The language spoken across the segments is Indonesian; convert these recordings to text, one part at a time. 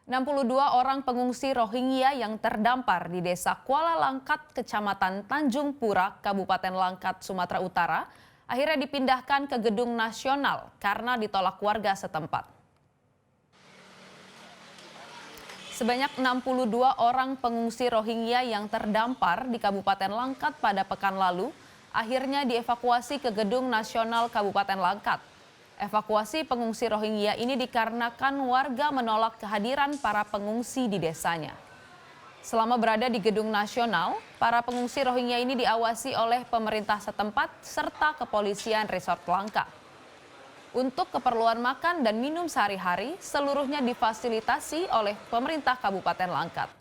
62 orang pengungsi Rohingya yang terdampar di Desa Kuala Langkat, Kecamatan Tanjung Pura, Kabupaten Langkat, Sumatera Utara, akhirnya dipindahkan ke Gedung Nasional karena ditolak warga setempat. Sebanyak 62 orang pengungsi Rohingya yang terdampar di Kabupaten Langkat pada pekan lalu akhirnya dievakuasi ke Gedung Nasional Kabupaten Langkat. Evakuasi pengungsi Rohingya ini dikarenakan warga menolak kehadiran para pengungsi di desanya. Selama berada di Gedung Nasional, para pengungsi Rohingya ini diawasi oleh pemerintah setempat serta kepolisian Resort Langkat. Untuk keperluan makan dan minum sehari-hari, seluruhnya difasilitasi oleh pemerintah Kabupaten Langkat.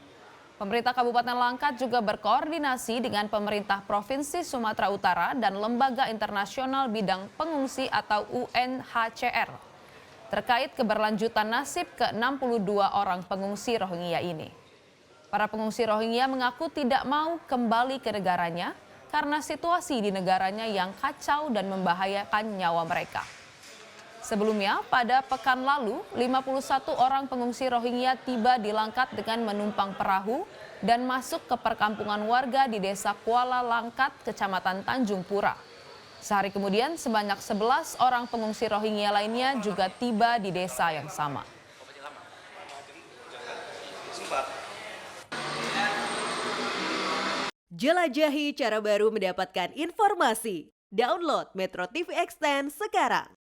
Pemerintah Kabupaten Langkat juga berkoordinasi dengan pemerintah Provinsi Sumatera Utara dan Lembaga Internasional Bidang Pengungsi atau UNHCR terkait keberlanjutan nasib ke-62 orang pengungsi Rohingya ini. Para pengungsi Rohingya mengaku tidak mau kembali ke negaranya karena situasi di negaranya yang kacau dan membahayakan nyawa mereka. Sebelumnya, pada pekan lalu, 51 orang pengungsi Rohingya tiba di Langkat dengan menumpang perahu dan masuk ke perkampungan warga di Desa Kuala Langkat, Kecamatan Tanjung Pura. Sehari kemudian, sebanyak 11 orang pengungsi Rohingya lainnya juga tiba di desa yang sama. Jelajahi cara baru mendapatkan informasi. Download Metro TV Extend sekarang.